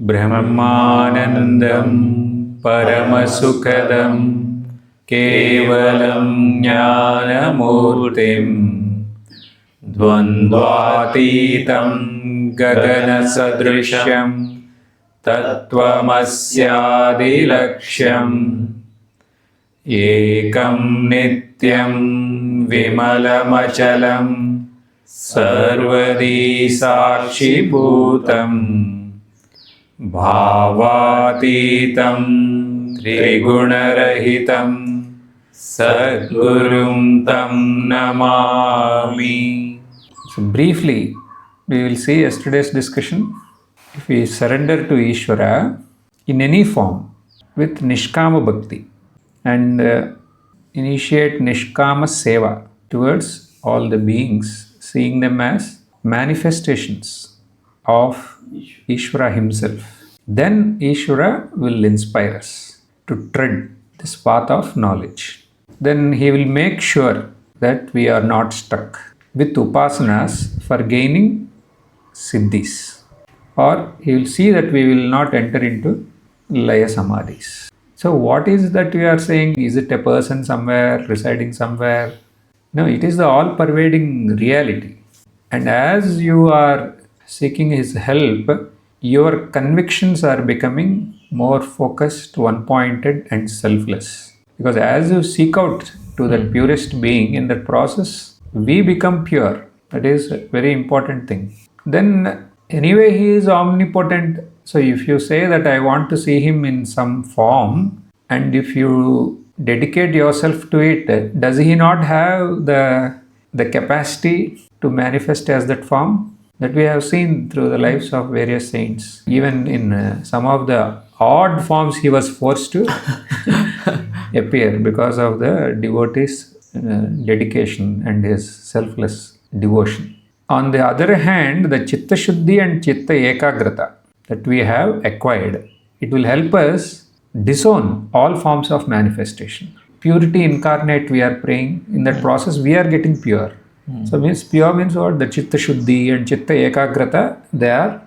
Brahmanandam Paramasukadam Kevalam Jnanamurtim Dvandvatitam Gaganasadrishyam Tattvamasyadilaksham Ekam Nityam Vimalamachalam Sarvadi Sakshi Bhutam Bhavatitam Trigunarahitam Sadgurum Tam Namami. So briefly, we will see yesterday's discussion. If we surrender to Ishvara in any form with Nishkama Bhakti and initiate Nishkama Seva towards all the beings, seeing them as manifestations of Ishvara himself, then Ishvara will inspire us to tread this path of knowledge. Then he will make sure that we are not stuck with upasanas for gaining siddhis, or he will see that we will not enter into laya samadhis. So what is that we are saying? Is it a person somewhere, residing somewhere? No, it is the all-pervading reality. And as you are seeking his help, your convictions are becoming more focused, one-pointed and selfless. Because as you seek out to that purest being, in that process, we become pure. That is a very important thing. Then anyway, he is omnipotent. So if you say that I want to see him in some form, and if you dedicate yourself to it, does he not have the capacity to manifest as that form? That we have seen through the lives of various saints. Even in some of the odd forms he was forced to appear because of the devotee's dedication and his selfless devotion. On the other hand, the Chitta Shuddhi and Chitta Ekagrata that we have acquired, it will help us disown all forms of manifestation. Purity incarnate we are praying. In that process, we are getting pure. So means pure means what? The Chitta Shuddhi and Chitta Ekagrata, they are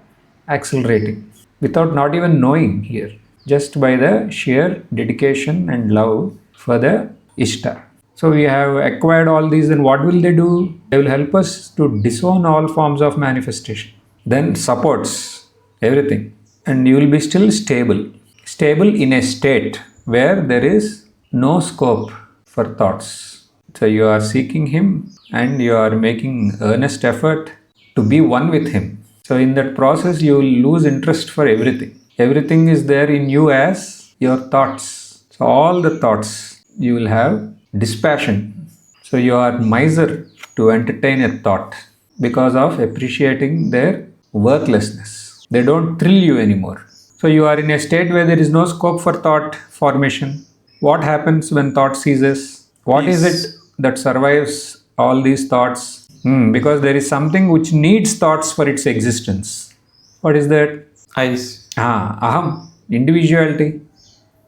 accelerating without not even knowing here, just by the sheer dedication and love for the Ishta. So we have acquired all these, and what will they do? They will help us to disown all forms of manifestation. Then supports everything, and you will be still stable. Stable in a state where there is no scope for thoughts. So you are seeking him and you are making earnest effort to be one with him. So in that process, you will lose interest for everything. Everything is there in you as your thoughts. So all the thoughts, you will have dispassion. So you are miser to entertain a thought because of appreciating their worthlessness. They don't thrill you anymore. So you are in a state where there is no scope for thought formation. What happens when thought ceases? What is it that survives all these thoughts? Because there is something which needs thoughts for its existence. What is that? Aham, individuality.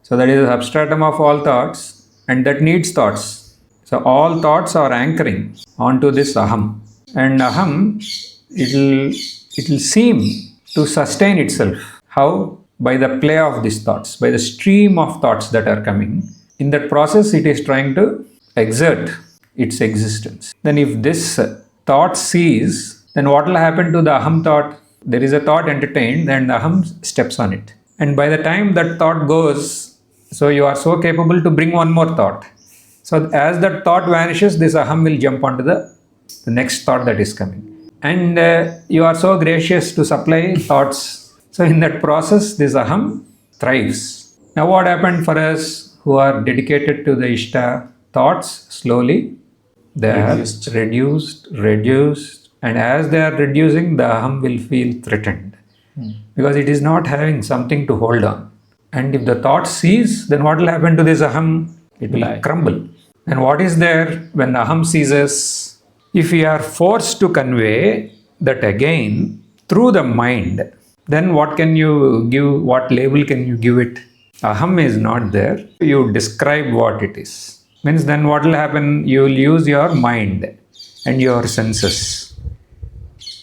So that is the substratum of all thoughts, and that needs thoughts. So all thoughts are anchoring onto this aham. And aham, it will seem to sustain itself. How? By the play of these thoughts, by the stream of thoughts that are coming. In that process, it is trying to exert its existence. Then if this thought ceases, then what will happen to the aham thought? There is a thought entertained and the aham steps on it. And by the time that thought goes, so you are so capable to bring one more thought. So as that thought vanishes, this aham will jump onto the next thought that is coming. And you are so gracious to supply thoughts. So in that process, this aham thrives. Now what happened for us who are dedicated to the Ishta? Thoughts slowly, they are reduced, and as they are reducing, the aham will feel threatened because it is not having something to hold on. And if the thought cease, then what will happen to this aham? It will crumble. And what is there when the aham ceases? If we are forced to convey that again through the mind, then what can you give? What label can you give it? Aham is not there. You describe what it is. Means then what will happen? You will use your mind and your senses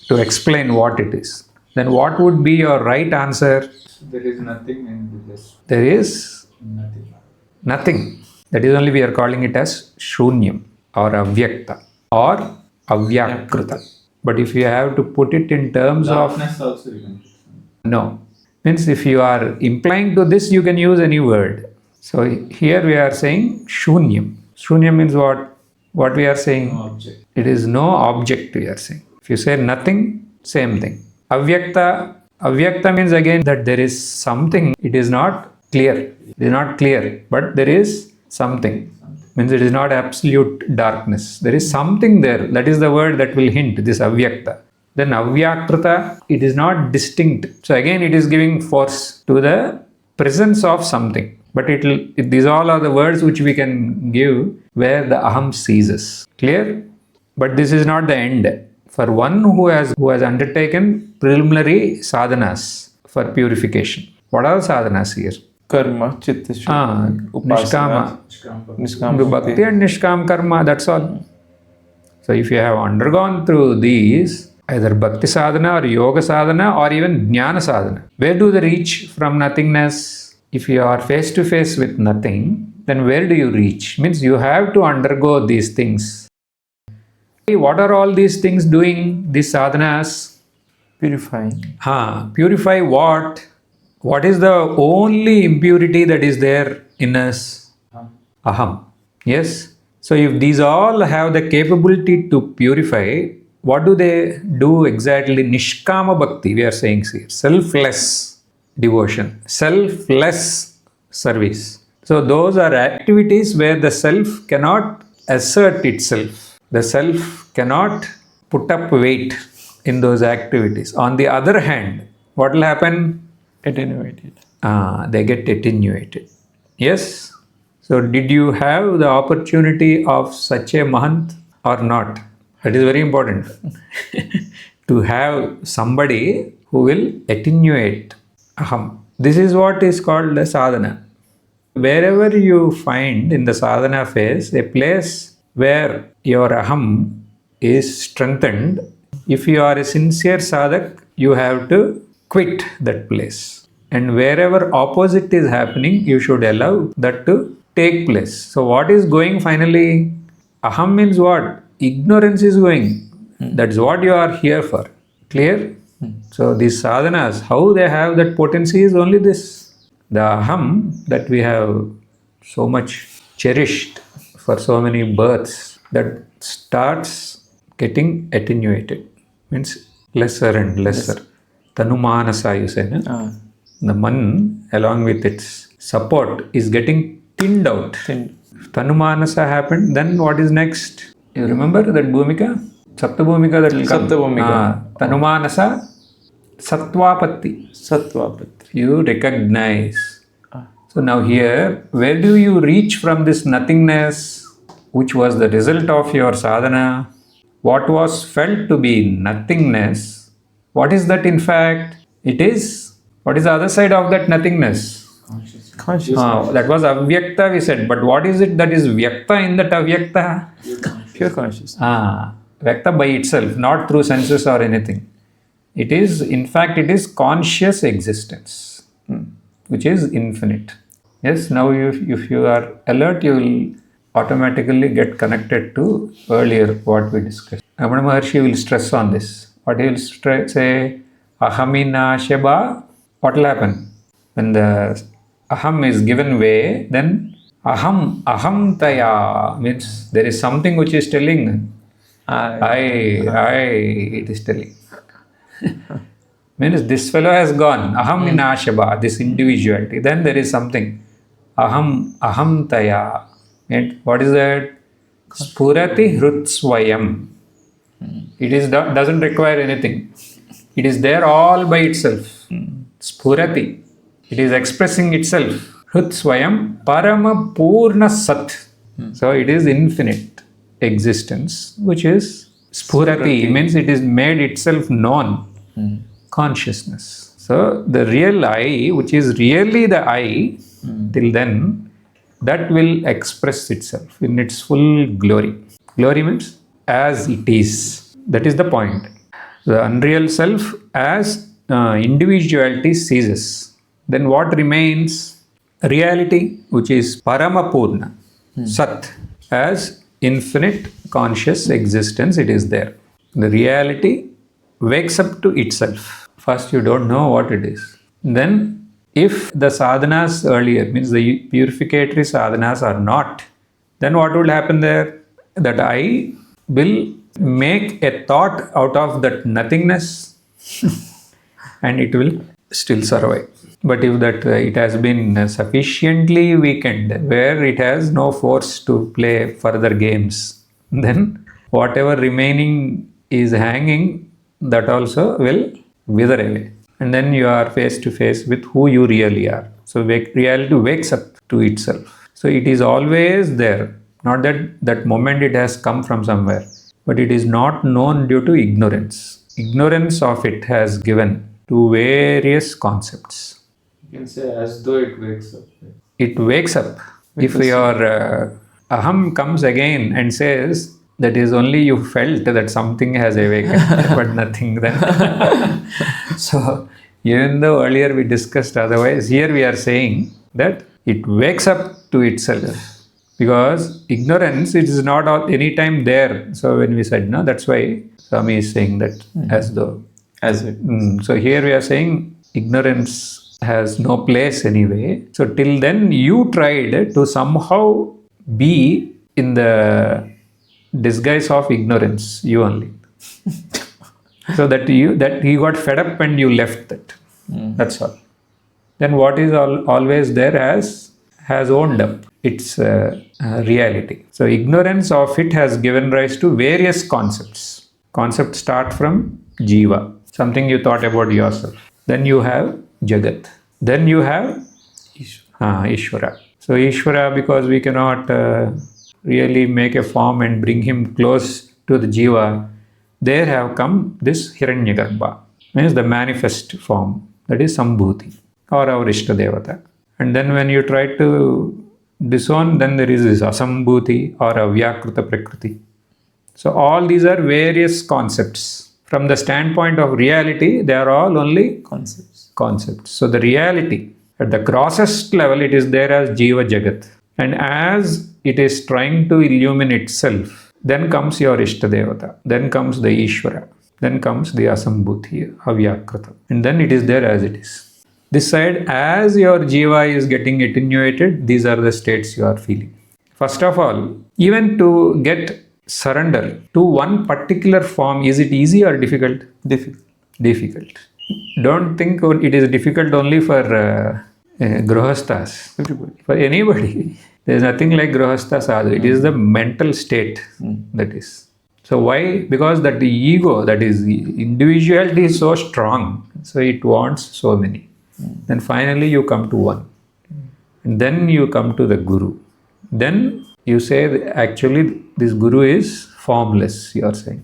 to explain what it is. then what would be your right answer? There is nothing in this. There is Nothing. nothing. That is only we are calling it as Shunyam or Avyakta or Avyakruta. But if you have to put it in terms Darkness also you can put. no, means if you are implying to this, you can use any word. So here we are saying Shunyam. Shunyam means what? What we are saying? No object. It is no object we are saying. If you say nothing, same thing. Avyakta means again that there is something. It is not clear. It is not clear, but there is something. Means it is not absolute darkness. There is something there. That is the word that will hint this Avyakta. Then Avyakruta, it is not distinct. So again, it is giving force to the presence of something. But these all are the words which we can give where the aham ceases. Clear? But this is not the end. For one who has undertaken preliminary sadhanas for purification. What are sadhanas here? Karma, chitta, Nishkama. Nishkama Bhakti and Nishkam karma, that's all. So if you have undergone through these, either bhakti sadhana or yoga sadhana or even jnana sadhana, where do they reach from nothingness? If you are face to face with nothing, then where do you reach? Means you have to undergo these things. What are all these things doing, these sadhanas? Purifying. Purify what? What is the only impurity that is there in us? Aham. Yes? So if these all have the capability to purify, what do they do exactly? Nishkama bhakti, we are saying here. Selfless devotion, selfless service. So those are activities where the self cannot assert itself. The self cannot put up weight in those activities. On the other hand, what will happen? Attenuated. They get attenuated. Yes? So did you have the opportunity of such a Mahant or not? That is very important. To have somebody who will attenuate aham. This is what is called the sadhana. Wherever you find in the sadhana phase a place where your aham is strengthened, if you are a sincere sadhak, you have to quit that place. And wherever opposite is happening, you should allow that to take place. So what is going finally? Aham means what? Ignorance is going. That's what you are here for. Clear? So these sadhanas, how they have that potency is only this. The aham that we have so much cherished for so many births, that starts getting attenuated. Means lesser and lesser. Tanumanasa, you say, no? The man, along with its support, is getting thinned out. If Tanumanasa happened, then what is next? You remember that Bhumika? Saptabhumika that will come. Saptabhumika. Tanumanasa, Sattvapatti. Sattvapatti. You recognize. So now here, where do you reach from this nothingness, which was the result of your sadhana? What was felt to be nothingness? What is that in fact? It is. What is the other side of that nothingness? Consciousness. That was avyakta, we said. But what is it that is vyakta in that avyakta? Pure consciousness. Vyakta by itself, not through senses or anything. It is, in fact, it is conscious existence, which is infinite. Yes, now if you are alert, you will automatically get connected to earlier what we discussed. Ramana Maharshi will stress on this. What he will say, ahamina sheba. What will happen? When the aham is given way, then aham taya means there is something which is telling I, it is telling. Means this fellow has gone. Aham vinashaba, this individuality. Then there is something. Aham taya. And what is that? Spurati hrutsvayam. It is doesn't require anything. It is there all by itself. Spurati. It is expressing itself. Hrutsvayam parama purna sat. So it is infinite existence, which is spurati. Means it is made itself known. Consciousness. So the real I, which is really the I, till then, that will express itself in its full glory. Glory means as it is. That is the point. The unreal self as individuality ceases, then what remains? Reality, which is Paramapurna, Sat, as infinite conscious existence, it is there. The reality wakes up to itself. First, you don't know what it is. Then, if the sadhanas earlier, means the purificatory sadhanas are not, then what will happen there? That I will make a thought out of that nothingness and it will still survive. But if that it has been sufficiently weakened, where it has no force to play further games, then whatever remaining is hanging, that also will wither away. And then you are face to face with who you really are. So reality wakes up to itself. So it is always there. Not that that moment it has come from somewhere, but it is not known due to ignorance. Ignorance of it has given to various concepts. You can say as though it wakes up. It wakes up. If your aham comes again and says that is only you felt that something has awakened, but nothing then. So even though earlier we discussed otherwise, here we are saying that it wakes up to itself. Because ignorance, it is not any time there. So when we said, no, that's why Swami is saying that as though. As it. So here we are saying ignorance has no place anyway. So till then you tried to somehow be in the disguise of ignorance, you only. So that you got fed up and you left that. That's all. Then what is always there has owned up its reality. So ignorance of it has given rise to various concepts. Concepts start from Jiva, something you thought about yourself. Then you have Jagat. Then you have Ishvara. So Ishvara, because we cannot really make a form and bring him close to the Jiva, there have come this Hiranyagarbha, means the manifest form, that is Sambhuti, or our Ishtadevata. And then when you try to disown, then there is this Asambhuti or Avyakruta Prakriti. So all these are various concepts. From the standpoint of reality, they are all only concepts. So the reality, at the grossest level, it is there as Jiva Jagat. And as it is trying to illumine itself, then comes your Ishtadevata, then comes the Ishvara, then comes the Asambhuti, Avyakruta. And then it is there as it is. This side, as your Jiva is getting attenuated, these are the states you are feeling. First of all, even to get surrender to one particular form, is it easy or difficult? Difficult. Don't think it is difficult only for Grihasthas. Everybody. For anybody. There is nothing like Grihastha sadhu. It is the mental state that is. So why? Because that the ego, that is individuality is so strong. So it wants so many. Then finally you come to one. And then you come to the Guru. Then you say actually this Guru is formless, you are saying.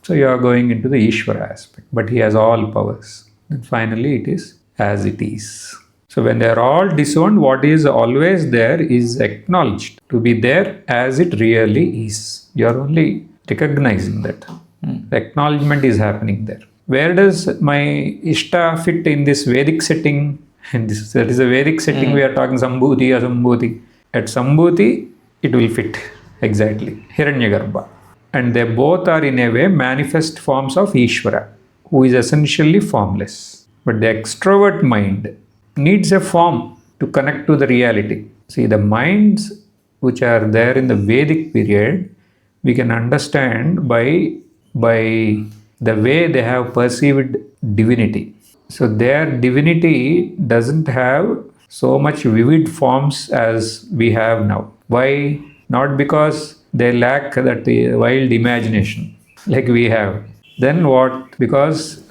So you are going into the Ishvara aspect. But he has all powers. And finally it is as it is. So when they are all disowned, what is always there is acknowledged to be there as it really is. You are only recognizing that. The acknowledgement is happening there. Where does my Ishta fit in this Vedic setting? And that is a Vedic setting we are talking Sambhuti, Asambhuti. At Sambhuti, it will fit exactly. Hiranyagarbha. And they both are in a way manifest forms of Ishvara, who is essentially formless. But the extrovert mind needs a form to connect to the reality. See, the minds which are there in the Vedic period, we can understand by the way they have perceived divinity. So their divinity doesn't have so much vivid forms as we have now. Why? Not because they lack that wild imagination like we have. Then what? Because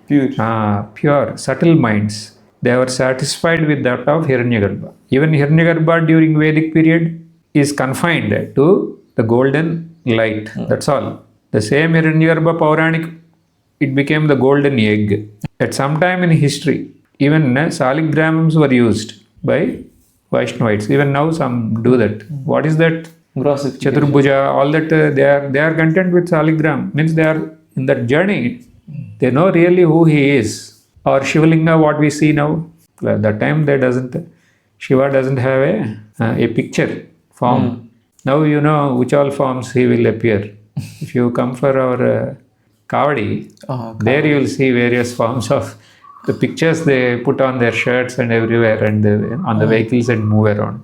pure, subtle minds, they were satisfied with that of Hiranyagarbha. Even Hiranyagarbha during Vedic period is confined to the golden light. That's all. The same Hiranyagarbha Pauranic, it became the golden egg. At some time in history, even saligramams were used by Vaishnavites. Even now some do that. What is that? Chaturbuja, all that they are content with saligram. Means they are in that journey. They know really who he is. Or Shivalinga, what we see now, at that time Shiva doesn't have a picture form. Now you know which all forms he will appear. If you come for our Kavadi, there you will see various forms of the pictures they put on their shirts and everywhere and on the vehicles and move around.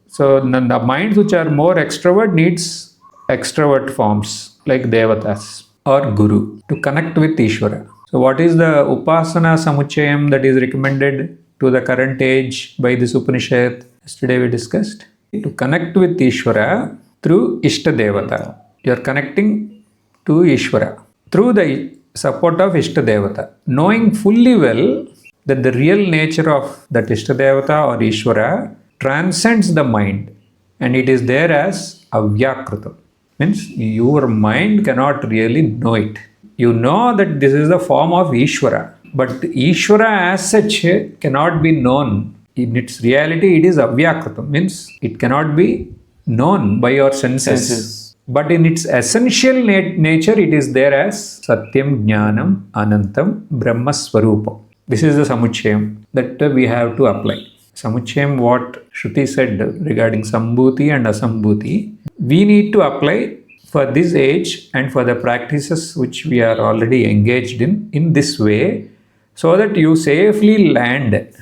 So the minds which are more extrovert needs extrovert forms like Devatas or Guru to connect with Ishvara. So what is the Upasana Samuchayam that is recommended to the current age by this Upanishad? Yesterday we discussed. To connect with Ishvara through Ishta Devata. You are connecting to Ishvara through the support of Ishta Devata. Knowing fully well that the real nature of that Ishta Devata or Ishvara transcends the mind and it is there as Avyakrutam. Means your mind cannot really know it. You know that this is the form of Ishvara, but Ishvara as such cannot be known. In its reality, it is Avyakrutam, means it cannot be known by your senses. But in its essential nature, it is there as Satyam, Jnanam, Anantam, Brahma Swarupam. This is the Samuchayam that we have to apply. Samuchayam, what Shruti said regarding Sambhuti and Asambhuti, we need to apply for this age and for the practices which we are already engaged in this way, so that you safely land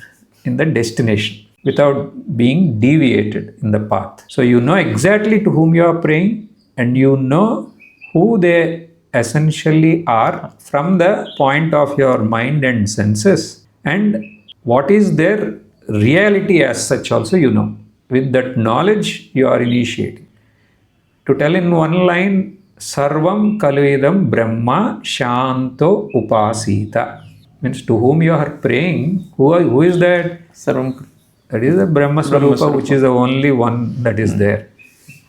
in the destination without being deviated in the path. So you know exactly to whom you are praying and you know who they essentially are from the point of your mind and senses, and what is their reality as such also you know. With that knowledge you are initiating. To tell in one line, Sarvam Kaluidam Brahma Shanto Upasita. Means to whom you are praying, who is that? Sarvam. That is the Brahma Swarupa, which is the only one that is there.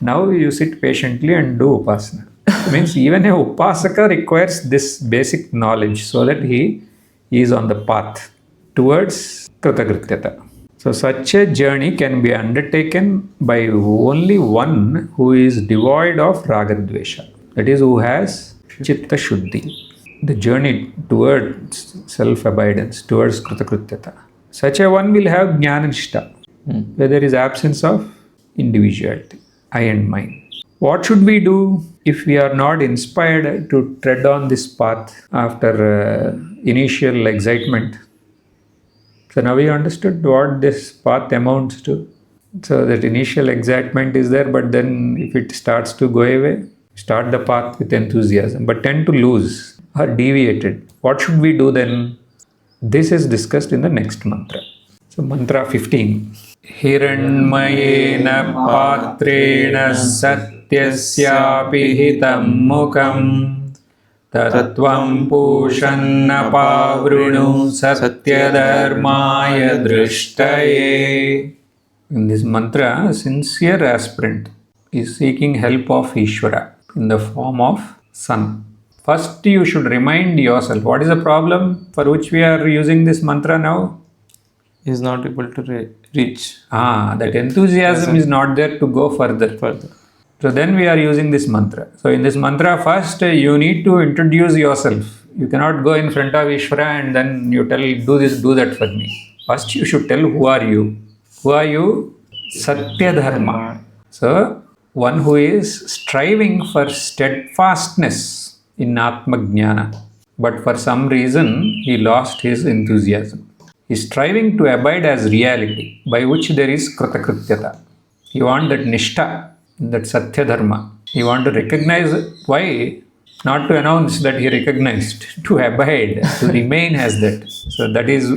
Now you sit patiently and do Upasana. Means even a Upasaka requires this basic knowledge so that he is on the path towards Kritagrityata. So such a journey can be undertaken by only one who is devoid of Ragadvesha. That is, who has Chitta Shuddhi. The journey towards self-abidance, towards Kritakrityata. Such a one will have Jnananishta, where there is absence of individuality, I and mine. What should we do if we are not inspired to tread on this path after initial excitement? So now we understood what this path amounts to. So that initial excitement is there, but then if it starts to go away, start the path with enthusiasm, but tend to lose or deviated. What should we do then? This is discussed in the next mantra. So mantra 15. Hiranmayena patrena satyasyapi hitam mukam Tatvam pushanna pavrunu satyadharmaya drishtaye. In this mantra, a sincere aspirant is seeking help of Ishvara in the form of sun. First, you should remind yourself, what is the problem for which we are using this mantra now? He is not able to reach. That enthusiasm is not there to go further. So then we are using this mantra. So in this mantra, first you need to introduce yourself. You cannot go in front of Ishvara and then you tell, do this, do that for me. First you should tell, who are you? Who are you? Satya Dharma. So one who is striving for steadfastness in Atma Jnana. But for some reason he lost his enthusiasm. He is striving to abide as reality, by which there is Kritakrityata. You want that Nishtha, that Satya Dharma. You want to recognize. Why? Not to announce that he recognized, to abide, to remain as that. So that is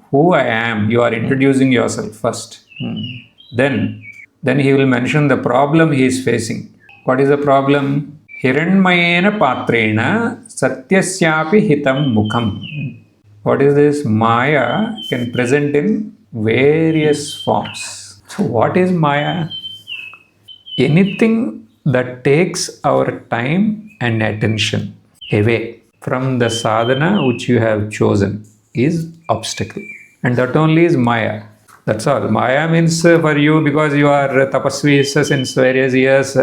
who I am. You are introducing yourself first. Then he will mention the problem he is facing. What is the problem? Hiranmayena patrena satyasyapi hitam mukham. What is this? Maya can present in various forms. So what is Maya? Anything that takes our time and attention away from the sadhana which you have chosen is obstacle. And that only is Maya. That's all. Maya means for you, because you are tapasvi since various years,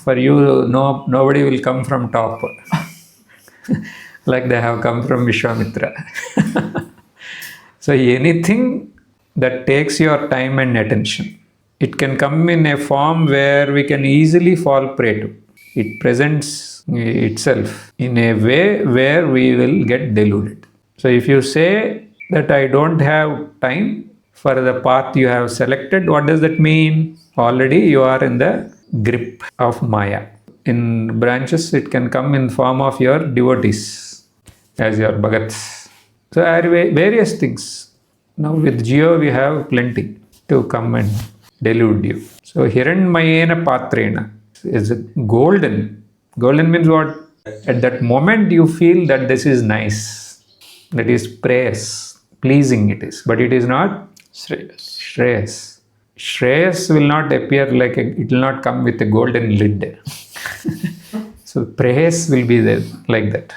for you nobody will come from top. like they have come from Vishwamitra. So anything that takes your time and attention, it can come in a form where we can easily fall prey to. It presents itself in a way where we will get deluded. So if you say that I don't have time for the path you have selected, what does that mean? Already you are in the grip of Maya. In branches, it can come in form of your devotees as your bhagats. So there are various things. Now with Jio we have plenty to come and delude you. So Hiranmayena Patrena is golden. Golden means what? At that moment you feel that this is nice. That is praise. Pleasing it is. But it is not Shreyas. Shreyas will not appear like it will not come with a golden lid. So praise will be there like that.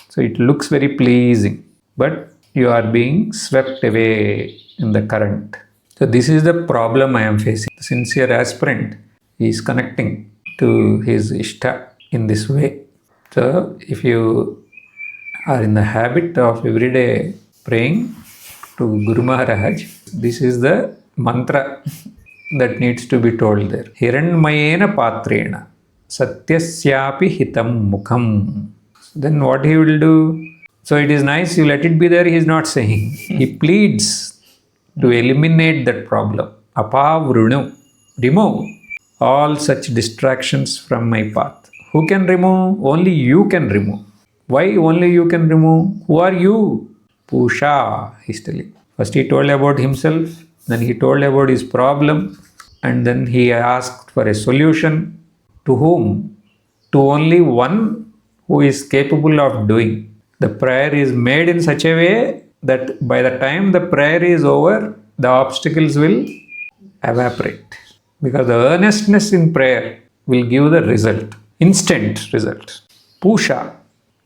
So it looks very pleasing, but you are being swept away in the current. So this is the problem I am facing. The sincere aspirant is connecting to his Ishta in this way. So if you are in the habit of everyday praying to Guru Maharaj, this is the mantra that needs to be told there. Hiranmayena Patrena Satyasyapi Hitam Mukham. Then what he will do? So it is nice, you let it be there, he is not saying. He pleads to eliminate that problem. Apavrunu. Remove all such distractions from my path. Who can remove? Only you can remove. Why only you can remove? Who are you? Pusha, he's telling. First he told about himself, then he told about his problem, and then he asked for a solution. To whom? To only one who is capable of doing. The prayer is made in such a way that by the time the prayer is over, the obstacles will evaporate. Because the earnestness in prayer will give the result, instant result. Pusha,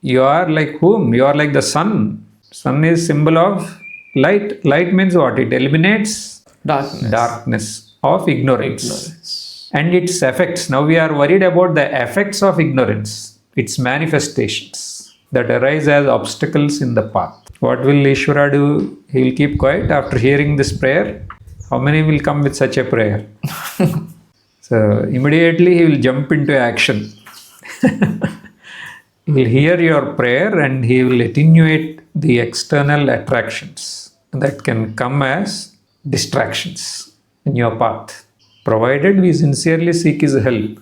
you are like whom? You are like the sun. Sun is symbol of light. Light means what? It eliminates darkness of ignorance. And its effects. Now we are worried about the effects of ignorance, its manifestations that arise as obstacles in the path. What will Ishvara do? He will keep quiet after hearing this prayer. How many will come with such a prayer? So immediately he will jump into action. He will hear your prayer and he will attenuate the external attractions that can come as distractions in your path. Provided we sincerely seek his help.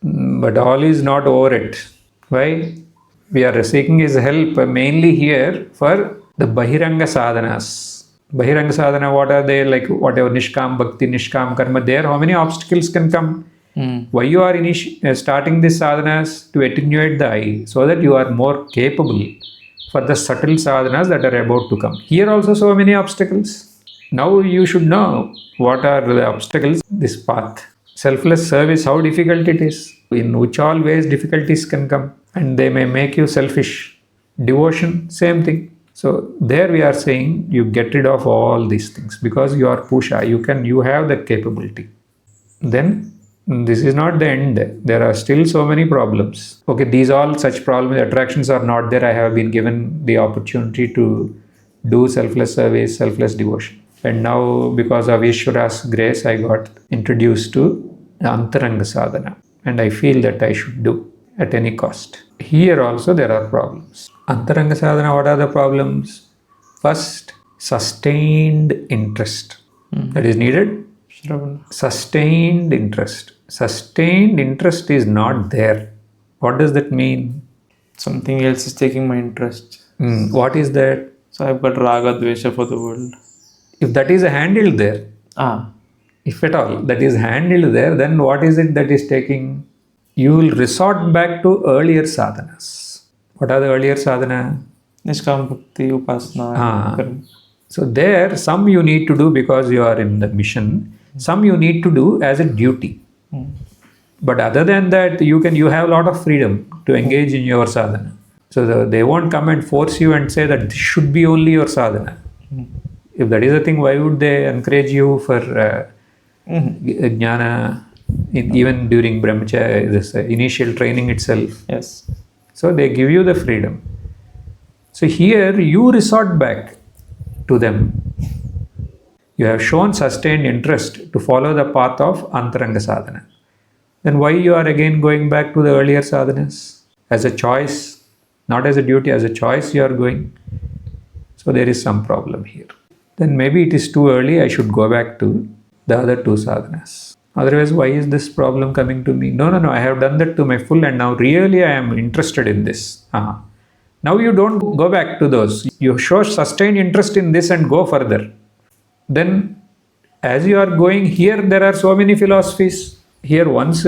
But all is not over it. Why? We are seeking his help mainly here for the Bahiranga sadhanas. Bahiranga sadhana, what are they? Like whatever Nishkam Bhakti, Nishkam Karma, there how many obstacles can come? Why you are starting these sadhanas? To attenuate the eye, so that you are more capable for the subtle sadhanas that are about to come. Here also so many obstacles. Now you should know what are the obstacles, this path. Selfless service, how difficult it is. In which all ways difficulties can come and they may make you selfish. Devotion, same thing. So there we are saying you get rid of all these things because you are Pusha, you have that capability. Then this is not the end. There are still so many problems. Okay, these all such problems, attractions are not there. I have been given the opportunity to do selfless service, selfless devotion. And now because of Ishvara's grace, I got introduced to Antaranga Sadhana. And I feel that I should do at any cost. Here also there are problems. Antaranga Sadhana, what are the problems? First, sustained interest. That is needed. Sustained interest. Sustained interest is not there. What does that mean? Something else is taking my interest. What is that? So I've got raga, dvesha for the world. If that is handled there, if at all that is handled there, then what is it that is taking? You will resort back to earlier sadhanas. What are the earlier sadhana? Nishkam Bhakti, Upasana. So there, some you need to do because you are in the mission. Some you need to do as a duty. But other than that, you have a lot of freedom to engage in your sadhana. So they won't come and force you and say that this should be only your sadhana. If that is the thing, why would they encourage you for jnana, even during brahmacharya, this initial training itself? Yes. So they give you the freedom. So here you resort back to them. You have shown sustained interest to follow the path of Antaranga sadhana. Then why you are again going back to the earlier sadhanas? As a choice, not as a duty, as a choice you are going. So there is some problem here. Then maybe it is too early, I should go back to the other two sadhanas. Otherwise, why is this problem coming to me? No, I have done that to my full and now really I am interested in this. Now you don't go back to those. You show sustained interest in this and go further. Then as you are going here, there are so many philosophies. Here once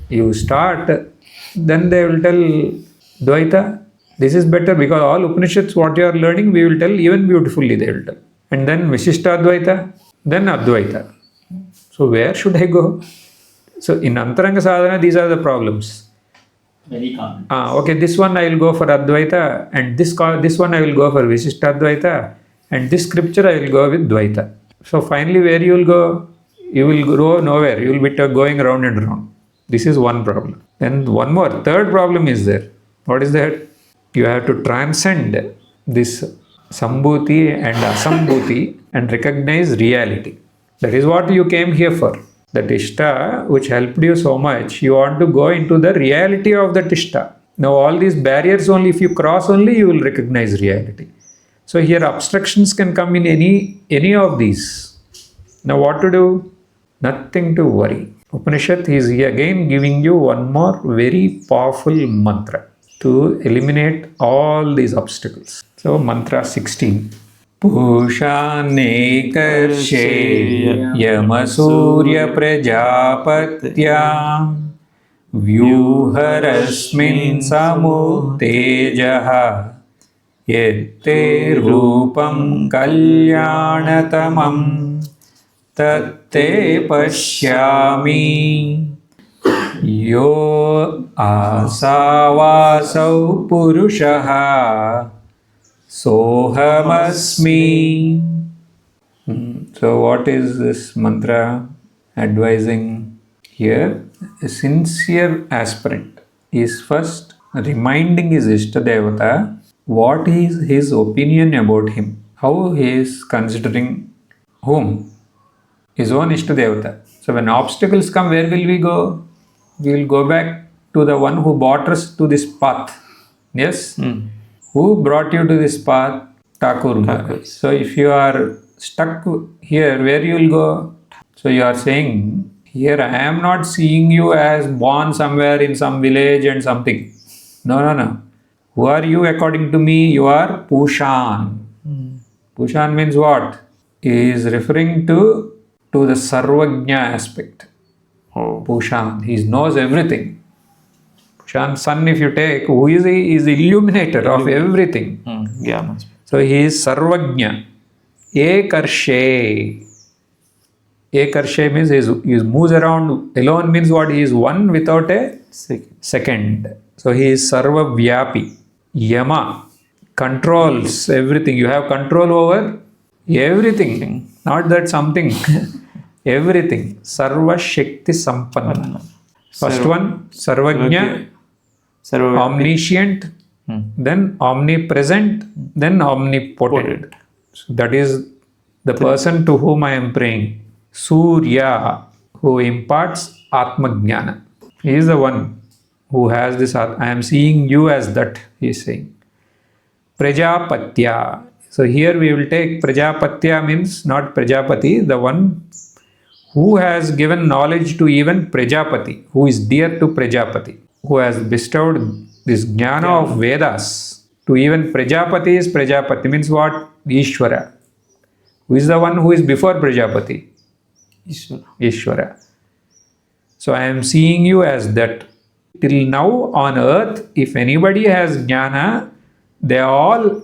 you start, then they will tell Dvaita, this is better because all Upanishads, what you are learning, we will tell even beautifully they will tell. And then Vishishtadvaita, then Advaita. So where should I go? So in Antaranga sadhana, these are the problems. Very common. Okay, this one I will go for Advaita, and this one I will go for Vishishtadvaita, and this scripture I will go with Dvaita. So finally, where you will go? You will go nowhere. You will be going round and round. This is one problem. Then one more, third problem is there. What is that? You have to transcend this Sambhuti and Asambhuti and recognize reality. That is what you came here for. The Tishta, which helped you so much, you want to go into the reality of the Tishta. Now all these barriers only, if you cross only, you will recognize reality. So here obstructions can come in any of these. Now what to do? Nothing to worry. Upanishad is again giving you one more very powerful mantra to eliminate all these obstacles. So mantra 16. Pushanekarshe Yamasurya Prajapatya Vyuharasmin Samutejaha Yette Rupam Kalyanatamam Tatte Pashyami Yo Asavasau Purushaha Sohamasmi. So what is this mantra advising here? A sincere aspirant is first reminding his Ishtadevata what is his opinion about him, how he is considering whom? His own Ishtadevata. So when obstacles come, where will we go? We will go back to the one who brought us to this path. Yes? Who brought you to this path? Thakur. So if you are stuck here, where you will go? So you are saying, here I am not seeing you as born somewhere in some village and something. No. Who are you according to me? You are Pushan. Pushan means what? He is referring to the Sarvajna aspect. Pushan. He knows everything. Pushan's son, if you take, who is he? He is the illuminator of everything. So he is Sarvajna. Ekarshe. Ekarshe means he moves around alone, means what? He is one without a second. So he is Sarva Vyapi. Yama controls everything. You have control over everything. Not that something. Everything. Sarva Shakti Sampanna. First one, Sarvajna, omniscient, then omnipresent, then omnipotent. So that is the person to whom I am praying. Surya, who imparts Atma Jnana. He is the one who has this. I am seeing you as that, he is saying. Prajapatya. So here we will take Prajapatya means not Prajapati, the one who has given knowledge to even Prajapati, who is dear to Prajapati, who has bestowed this jnana of Vedas to even Prajapati. Is Prajapati means what? Ishvara. Who is the one who is before Prajapati? Ishvara. So I am seeing you as that. Till now on earth, if anybody has jnana, they all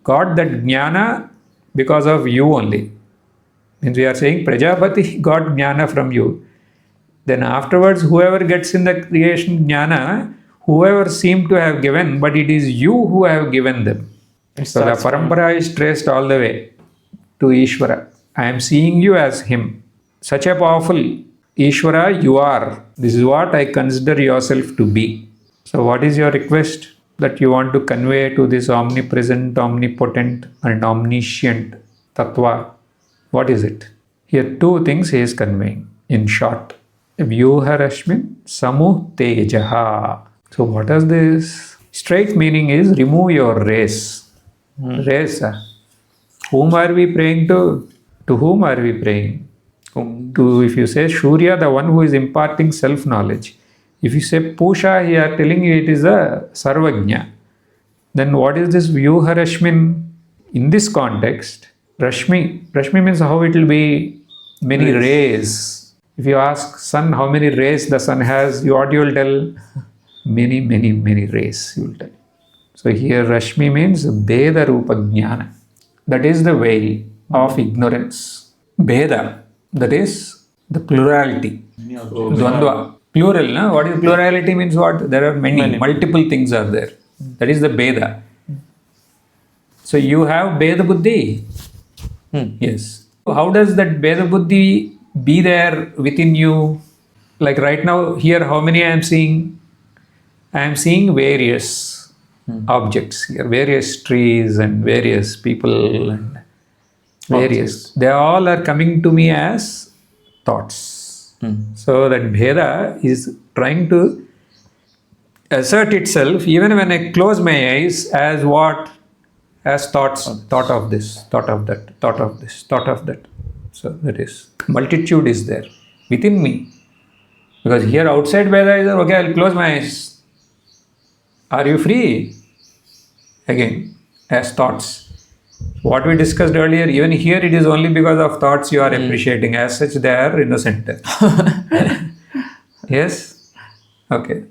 got that jnana because of you only. Means we are saying Prajapati got jnana from you. Then afterwards, whoever gets in the creation jnana, whoever seemed to have given, but it is you who have given them. So the parampara is traced all the way to Ishvara. I am seeing you as him. Such a powerful Ishvara you are. This is what I consider yourself to be. So what is your request? that you want to convey to this omnipresent, omnipotent, and omniscient Tattva? What is it? Here, two things he is conveying in short. Vyuharashmin Samu Tejaha. So, what is this? Straight meaning is remove your race. Race. Whom are we praying to? To whom are we praying? To, if you say Shurya, the one who is imparting self-knowledge. If you say Pusha, he are telling you it is a Sarvajna. Then what is this Vyuharashmin? In this context, Rashmi means how it will be many rays. If you ask sun how many rays the sun has, what you will tell? Many rays you will tell. So here Rashmi means Beda Rupa Jnana. That is the veil of ignorance. Beda, that is the plurality. Dvandva. Plural, na? What is plurality means what? There are many. Multiple things are there. That is the Beda. So you have Beda Buddhi. Yes. How does that Beda Buddhi be there within you? Like right now, here, how many I am seeing? I am seeing various objects here, various trees and various people and various. They all are coming to me as thoughts. So that Bheda is trying to assert itself even when I close my eyes as what? As thoughts, thought of this, thought of that, thought of this, thought of that. So that is, multitude is there within me. Because here outside Veda is, okay, I'll close my eyes. Are you free? Again, as thoughts. What we discussed earlier, even here it is only because of thoughts you are appreciating. As such, they are innocent. Yes? Okay.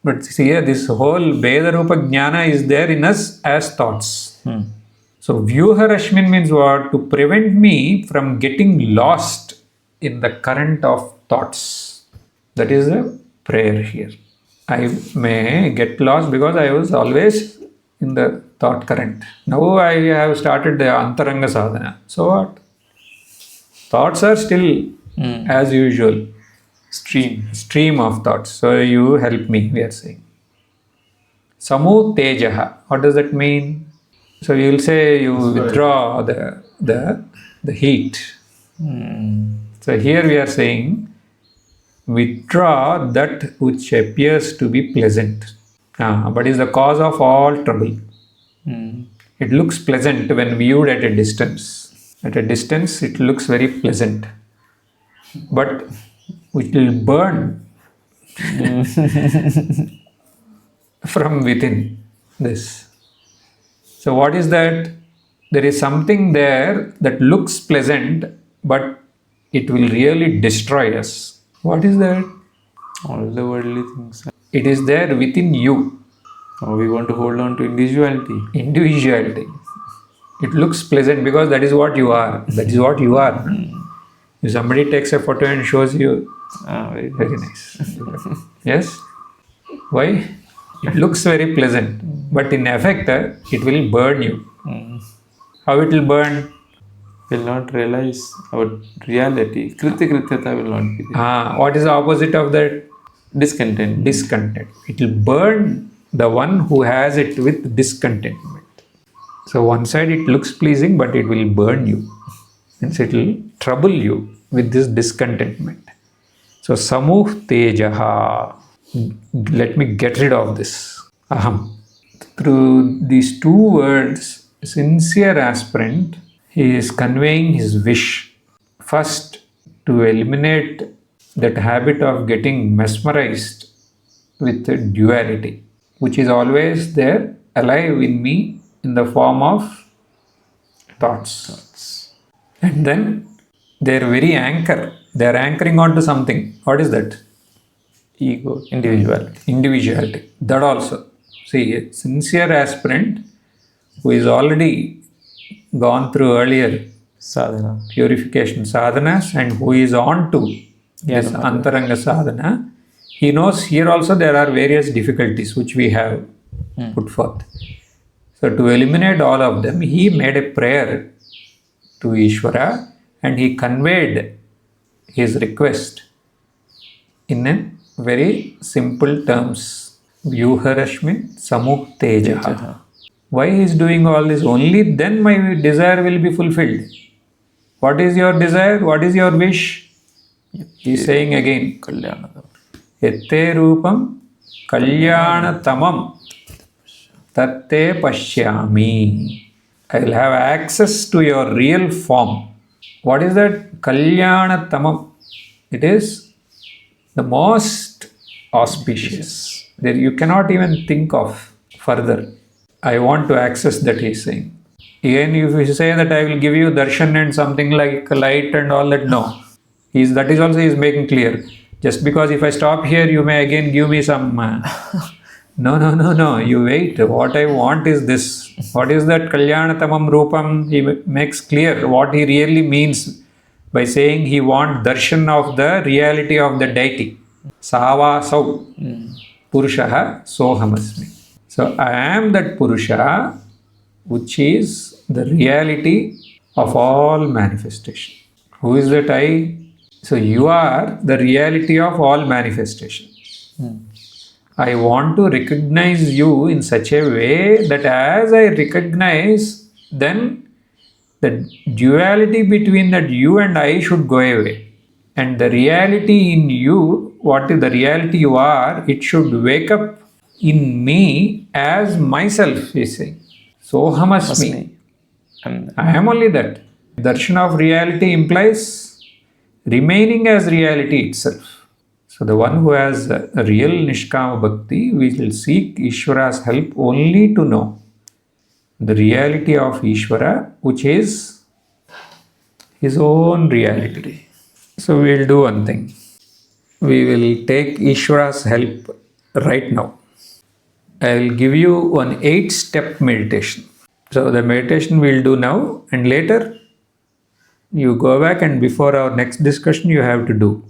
But see here, this whole Veda Rupa Jnana is there in us as thoughts. So Vyuharashmin means what? To prevent me from getting lost in the current of thoughts. That is a prayer here. I may get lost because I was always in the thought current. Now I have started the Antaranga Sadhana. So what? Thoughts are still as usual. Stream of thoughts. So you help me, we are saying. Samu Tejaha. What does that mean? So you will say you withdraw the heat. So here we are saying withdraw that which appears to be pleasant, but is the cause of all trouble. It looks pleasant when viewed at a distance. At a distance, it looks very pleasant, but it will burn from within this. So what is that? There is something there that looks pleasant, but it will really destroy us. What is that? All the worldly things. It is there within you. Oh, we want to hold on to individuality. Individuality. It looks pleasant because that is what you are. That is what you are. If somebody takes a photo and shows you, very nice. Yes? Why? It looks very pleasant, but in effect, it will burn you. How it will burn? Will not realize our reality. Krityata will not be there. What is the opposite of that? Discontent. Discontent. It will burn the one who has it with discontentment. So one side it looks pleasing, but it will burn you. Hence it will trouble you with this discontentment. So Samuh Tejaha. Let me get rid of this. Aham. Through these two words, sincere aspirant, he is conveying his wish. First, to eliminate that habit of getting mesmerized with duality, which is always there, alive in me in the form of thoughts. And then their very anchor, they are anchoring onto something. What is that? Ego, individuality. That also. See, a sincere aspirant who is already gone through earlier sadhana, purification sadhanas, and who is on to this Antaranga sadhana, he knows here also there are various difficulties which we have put forth. So to eliminate all of them, he made a prayer to Ishvara and he conveyed his request in a very simple terms. Vyuharashmin Samuktejaha. Tejaha. Why he is doing all this? Only then my desire will be fulfilled. What is your desire? What is your wish? He is saying again. Kalyanadam. Ette Rupam Kalyanatamam Tatte Pashyami. I will have access to your real form. What is that? Kalyanatamam. It is the most auspicious. There you cannot even think of further. I want to access that, he is saying. Again, if you say that I will give you darshan and something like light and all that, no. That is also he is making clear. Just because if I stop here, you may again give me some. No. You wait. What I want is this. What is that Kalyanatamam Rupam? He makes clear what he really means by saying he wants darshan of the reality of the deity. Savasau Purushaha Sohamasmi. So I am that Purusha, which is the reality of all manifestation. Who is that I? So you are the reality of all manifestation. I want to recognize you in such a way that as I recognize, then the duality between that you and I should go away. And the reality in you, what is the reality you are, it should wake up in me as myself, he is saying. Sohamasmi. I am only that. Darshan of reality implies remaining as reality itself. So the one who has a real Nishkama Bhakti will seek Ishvara's help only to know the reality of Ishvara, which is his own reality. So we will do one thing. We will take Ishvara's help right now. I will give you one 8-step meditation. So the meditation we will do now, and later you go back and before our next discussion you have to do.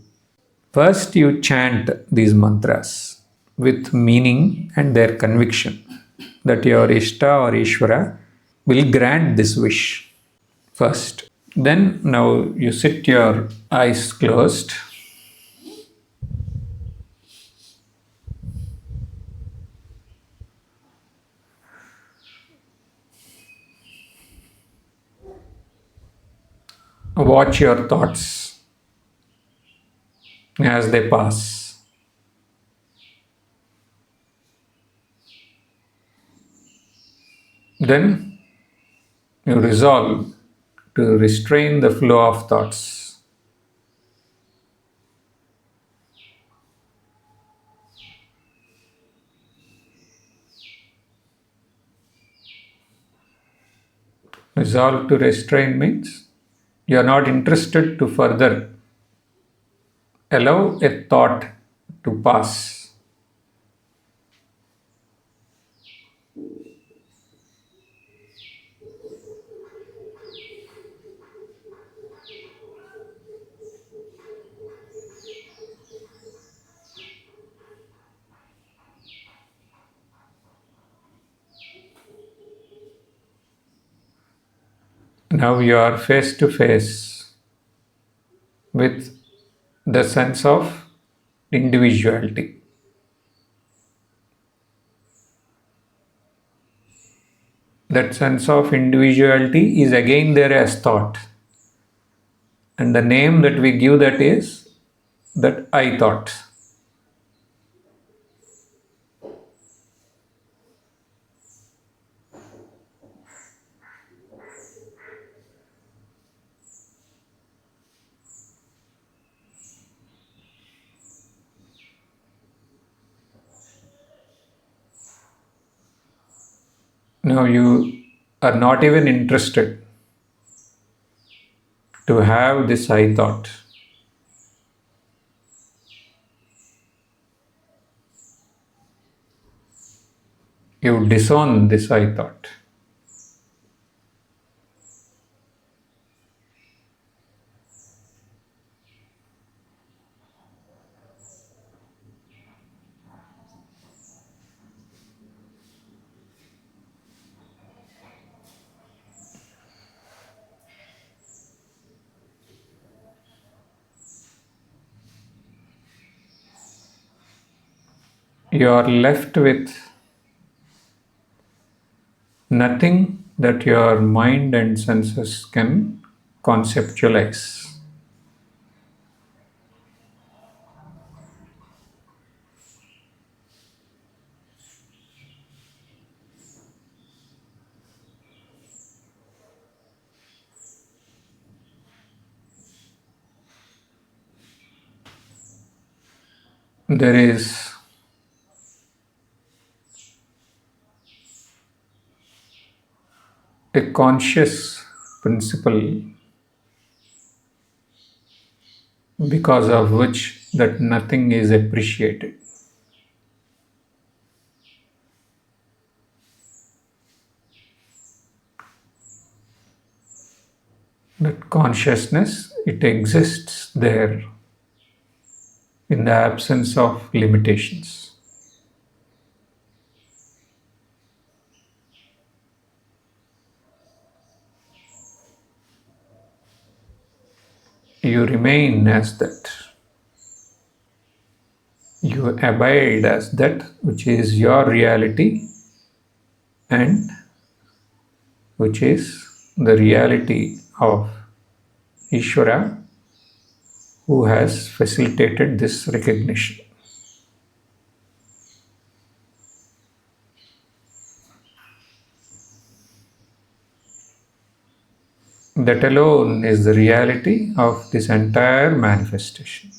First you chant these mantras with meaning and their conviction that your Ishta or Ishvara will grant this wish first. Then now you sit your eyes closed. Watch your thoughts as they pass. Then you resolve to restrain the flow of thoughts. Resolve to restrain means you are not interested to further allow a thought to pass. Now you are face to face with the sense of individuality. That sense of individuality is again there as thought. And the name that we give that is that I thought. Now you are not even interested to have this I thought. You disown this I thought. you are left with nothing that your mind and senses can conceptualize. There is a conscious principle because of which that nothing is appreciated. That consciousness, it exists there in the absence of limitations. You remain as that. You abide as that which is your reality and which is the reality of Ishvara, who has facilitated this recognition. That alone is the reality of this entire manifestation.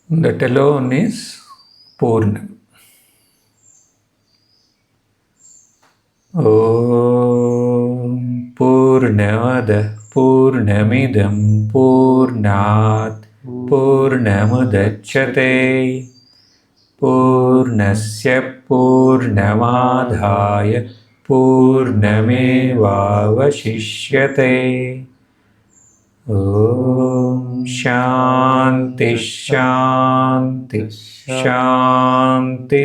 That alone is Purnam. Om Purnamada Purnamidam Purnat Purnamudachyate Purnasya Purnamadhaya Purnamevavashishyate. Om Shanti Shanti Shanti.